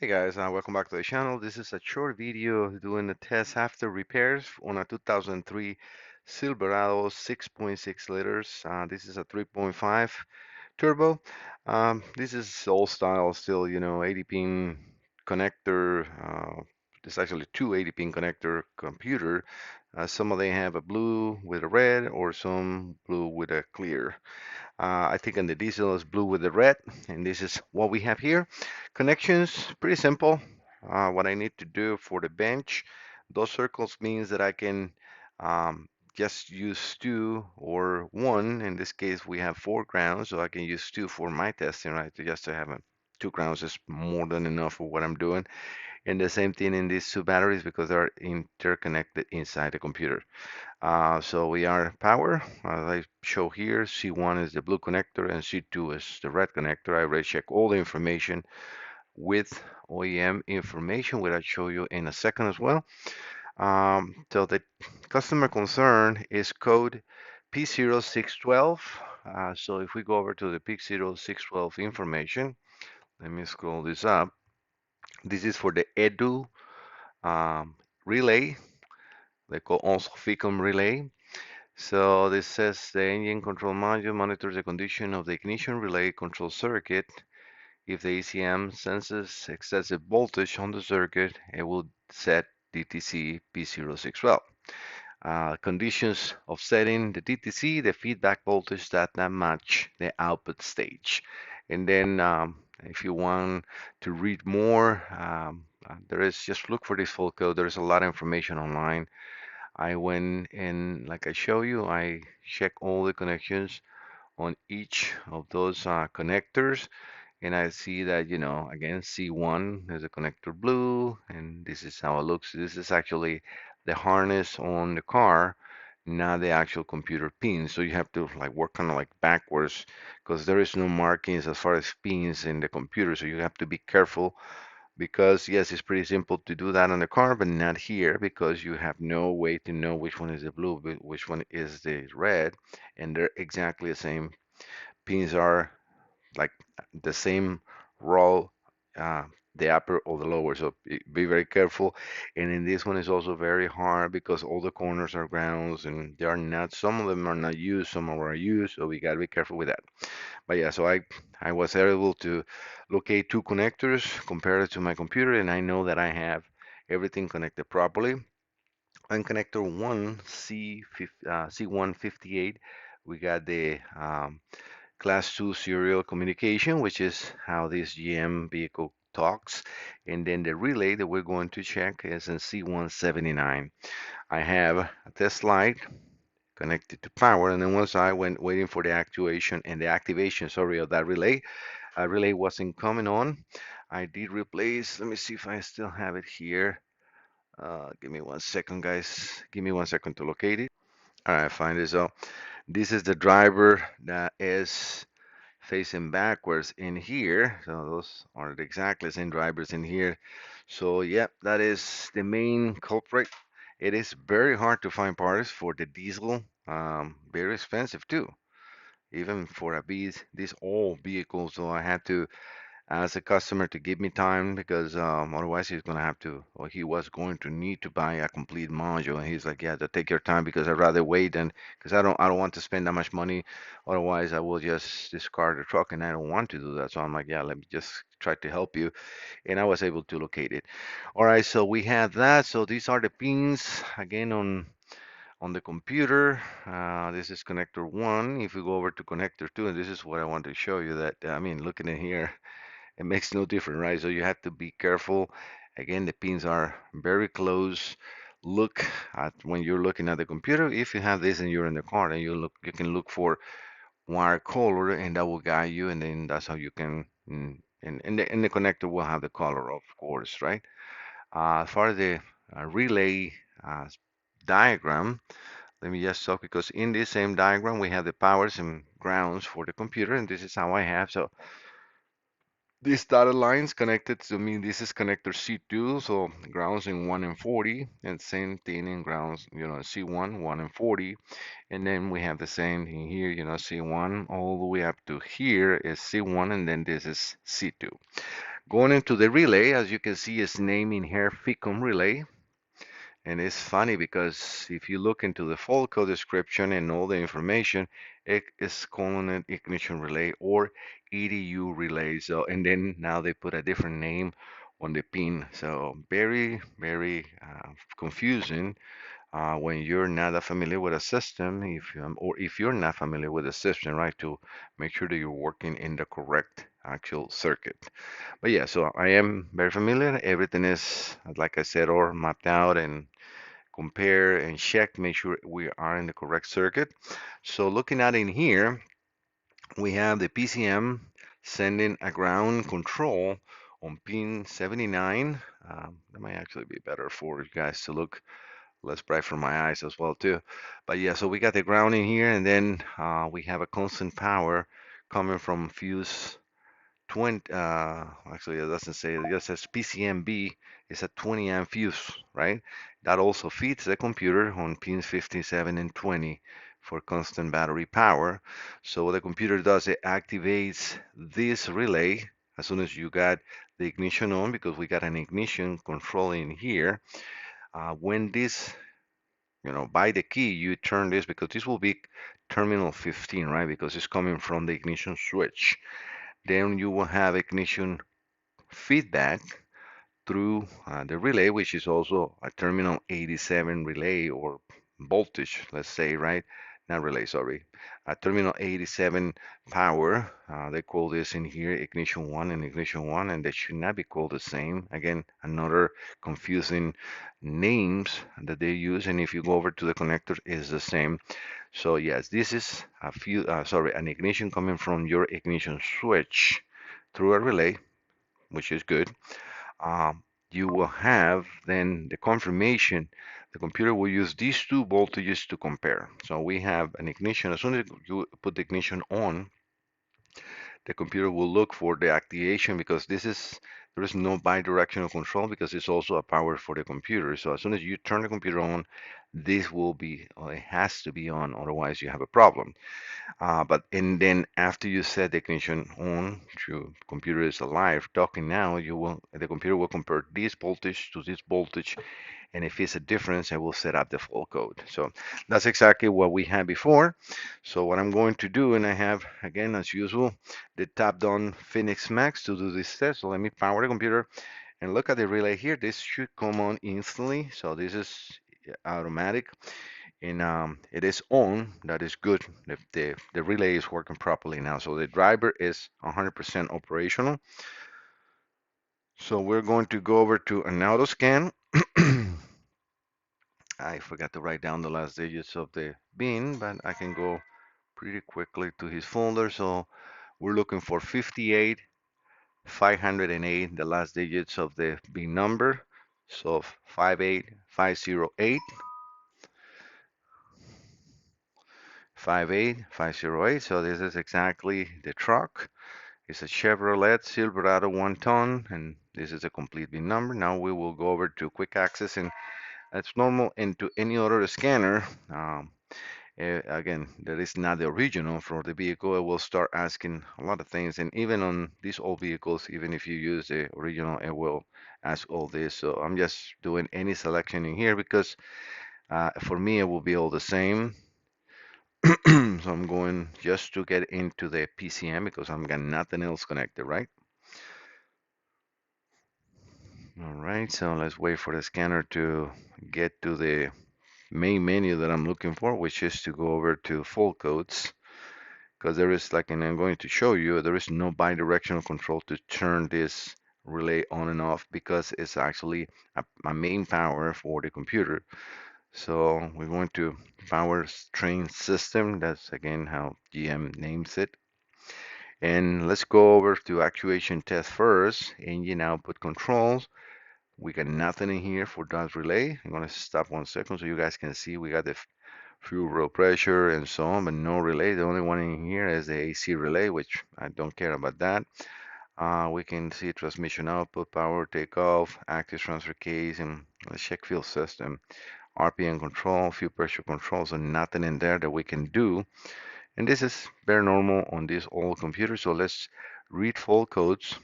Hey guys, welcome back to the channel. This is a short video doing a test after repairs on a 2003 Silverado 6.6 liters. This is a 3.5 turbo. This is old style, still, 80 pin connector. It's actually two 80 pin connector computer. Some of them have a blue with a red or some blue with a clear. I think on the diesel is blue with the red, and this is what we have here. Connections, pretty simple. What I need to do for the bench, those circles means that I can um, just use two or one. In this case, we have 4 grounds, so I can use two for my testing, right? Just to have 2 grounds is more than enough for what I'm doing. And the same thing in these two batteries because they're interconnected inside the computer. So we are power, as I show here. C1 is the blue connector and C2 is the red connector. I already check all the information with OEM information, which I'll show you in a second as well. So the customer concern is code P0612. So if we go over to the P0612 information, let me scroll this up. This is for the EDU relay. They call also FICOM relay. So this says the engine control module monitors the condition of the ignition relay control circuit. If the ECM senses excessive voltage on the circuit, it will set DTC P0612. Conditions of setting the DTC, the feedback voltage that match the output stage. And then if you want to read more, there is just look for this full code. There is a lot of information online. I went and like I show you, I check all the connections on each of those connectors, and I see that, again, C1 is a connector blue, and this is how it looks. This is actually the harness on the car, not the actual computer pins. So you have to like work kind of like backwards because there is no markings as far as pins in the computer. So you have to be careful because yes, it's pretty simple to do that on the car, but not here because you have no way to know which one is the blue, which one is the red, and they're exactly the same. Pins are like the same roll, uh, the upper or the lower. So be very careful. And in this one is also very hard because all the corners are grounds and they are not. Some of them are not used, some are used. So we gotta be careful with that. But yeah, so I was able to locate two connectors, compare it to my computer, and I know that I have everything connected properly. On connector one, C158, we got the Class 2 serial communication, which is how this GM vehicle talks. And then the relay that we're going to check is in C179. I have a test light connected to power, and then once I went waiting for the actuation and the activation, sorry, of that relay, relay wasn't coming on. I did replace, let me see if I still have it here. Give me 1 second, guys. Give me 1 second to locate it. All right, find it. So this is the driver that is facing backwards in here. So those are the exactly same drivers in here. So yeah, that is the main culprit. It is very hard to find parts for the diesel. Very expensive too, even for these old vehicles. So I had to ask the customer to give me time because otherwise he's gonna have to, or he was going to need to buy a complete module. And he's like, yeah, to take your time because I'd rather wait and because I don't want to spend that much money. Otherwise, I will just discard the truck, and I don't want to do that. So I'm like, yeah, let me just try to help you, and I was able to locate it. All right, so we have that. So these are the pins again on the computer. This is connector one. If we go over to connector two, and this is what I want to show you that, I mean, looking in here, it makes no difference, right? So you have to be careful. Again, the pins are very close. Look at when you're looking at the computer. If you have this and you're in the car, then you can look for wire color, and that will guide you, and then that's how you can. And the connector will have the color, of course, right? As far as the relay uh, diagram, let me just talk because in this same diagram we have the powers and grounds for the computer, and this is how I have. So these dotted lines connected to me, this is connector C2, so grounds in 1 and 40, and same thing in grounds, C1, 1 and 40, and then we have the same thing here, C1 all the way up to here is C1, and then this is C2. Going into the relay, as you can see, it's named in here FICOM relay. And it's funny because if you look into the full code description and all the information, it is calling it ignition relay or EDU relay. So, and then now they put a different name on the pin. So very, very confusing when you're not familiar with a system, or if you're not familiar with the system, right, to make sure that you're working in the correct actual circuit. But yeah, so I am very familiar. Everything is, like I said, all mapped out and compare and check, make sure we are in the correct circuit. So looking at in here, we have the PCM sending a ground control on pin 79. That might actually be better for you guys to look less bright for my eyes as well too. But yeah, so we got the ground in here, and then we have a constant power coming from fuse 20, actually it doesn't say, it just says PCMB is a 20 amp fuse, right? That also feeds the computer on pins 57 and 20 for constant battery power. So what the computer does, it activates this relay as soon as you got the ignition on, because we got an ignition control in here. When this, by the key, you turn this, because this will be terminal 15, right? Because it's coming from the ignition switch. Then you will have ignition feedback through the relay, which is also a terminal 87 relay or voltage, let's say, right? Not relay, sorry. A terminal 87 power. They call this in here ignition 1 and ignition 1, and they should not be called the same. Again, another confusing names that they use, and if you go over to the connector, is the same. So yes, this is an ignition coming from your ignition switch through a relay, which is good. You will have then the confirmation. The computer will use these two voltages to compare. So we have an ignition. As soon as you put the ignition on, the computer will look for the activation, because there is no bidirectional control, because it's also a power for the computer. So as soon as you turn the computer on, this will be, or it has to be on, otherwise you have a problem. And then after you set the ignition on, your computer is alive, talking now, the computer will compare this voltage to this voltage, and if it's a difference, I will set up the full code. So that's exactly what we had before. So what I'm going to do, and I have, again, as usual, the top-down Phoenix Max to do this test. So let me power the computer and look at the relay here. This should come on instantly. So this is automatic, and it is on. That is good. The relay is working properly now. So the driver is 100% operational. So we're going to go over to an auto scan. I forgot to write down the last digits of the bin, but I can go pretty quickly to his folder. So we're looking for 58 508, the last digits of the bin number. So 58508, 58508. So this is exactly the truck. It's a Chevrolet Silverado 1 ton, and this is a complete bin number. Now we will go over to quick access, and that's normal into any other scanner. Again, that is not the original for the vehicle. It will start asking a lot of things, and even on these old vehicles, even if you use the original, it will ask all this. So I'm just doing any selection in here, because for me it will be all the same. So I'm going just to get into the PCM, because I'm got nothing else connected, right? All right, so let's wait for the scanner to get to the main menu that I'm looking for, which is to go over to full codes, because there is, like, and I'm going to show you, there is no bidirectional control to turn this relay on and off, because it's actually a main power for the computer. So we're going to power train system. That's again how GM names it. And let's go over to actuation test first. Engine output controls. We got nothing in here for that relay. I'm going to stop 1 second so you guys can see we got the fuel rail pressure and so on, but no relay. The only one in here is the AC relay, which I don't care about that. We can see transmission output, power takeoff, active transfer case, and let's check fuel system, RPM control, fuel pressure control. So nothing in there that we can do. And this is very normal on this old computer. So let's read full codes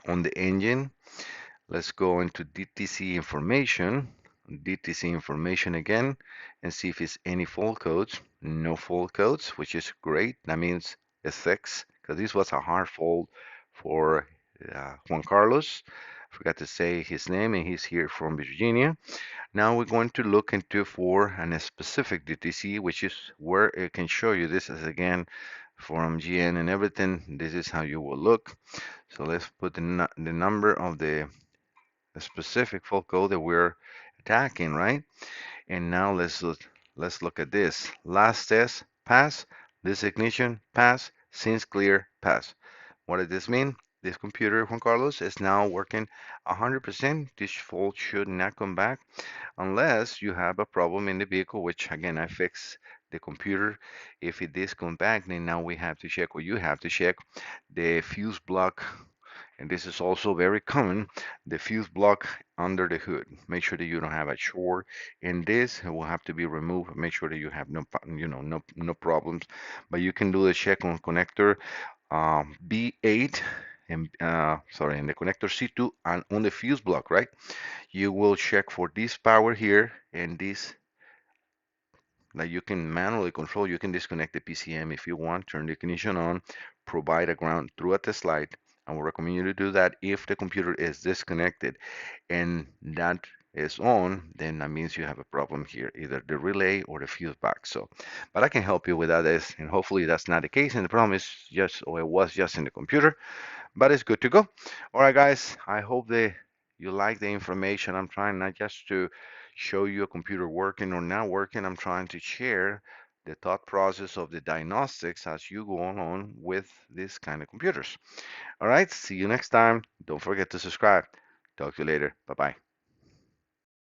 on the engine. Let's go into DTC information. DTC information again and see if it's any fault codes. No fault codes, which is great. That means it's fixed because this was a hard fault for Juan Carlos. Forgot to say his name, and he's here from Virginia. Now we're going to look into for a specific DTC, which is where it can show you this is again from GN and everything. This is how you will look. So let's put the number of the specific fault code that we're attacking, right? And now let's look at this. Last test, pass. This ignition, pass. Since clear, pass. What does this mean? This computer, Juan Carlos, is now working 100%. This fault should not come back unless you have a problem in the vehicle, which again, I fixed the computer. If it did come back, then now we have to check, or you have to check the fuse block, and this is also very common, the fuse block under the hood. Make sure that you don't have a short in this. It will have to be removed. Make sure that you have no problems. But you can do the check on connector B8 and sorry, in the connector C2 and on the fuse block, right? You will check for this power here and this that you can manually control. You can disconnect the PCM if you want, turn the ignition on, provide a ground through a test light. I will recommend you to do that if the computer is disconnected and that is on, then that means you have a problem here, either the relay or the fuse box. So, but I can help you with that, and hopefully that's not the case. And the problem is just, or it was just in the computer, but it's good to go. All right, guys, I hope that you like the information. I'm trying not just to show you a computer working or not working. I'm trying to share the thought process of the diagnostics as you go on with this kind of computers. All right, see you next time. Don't forget to subscribe. Talk to you later. Bye bye.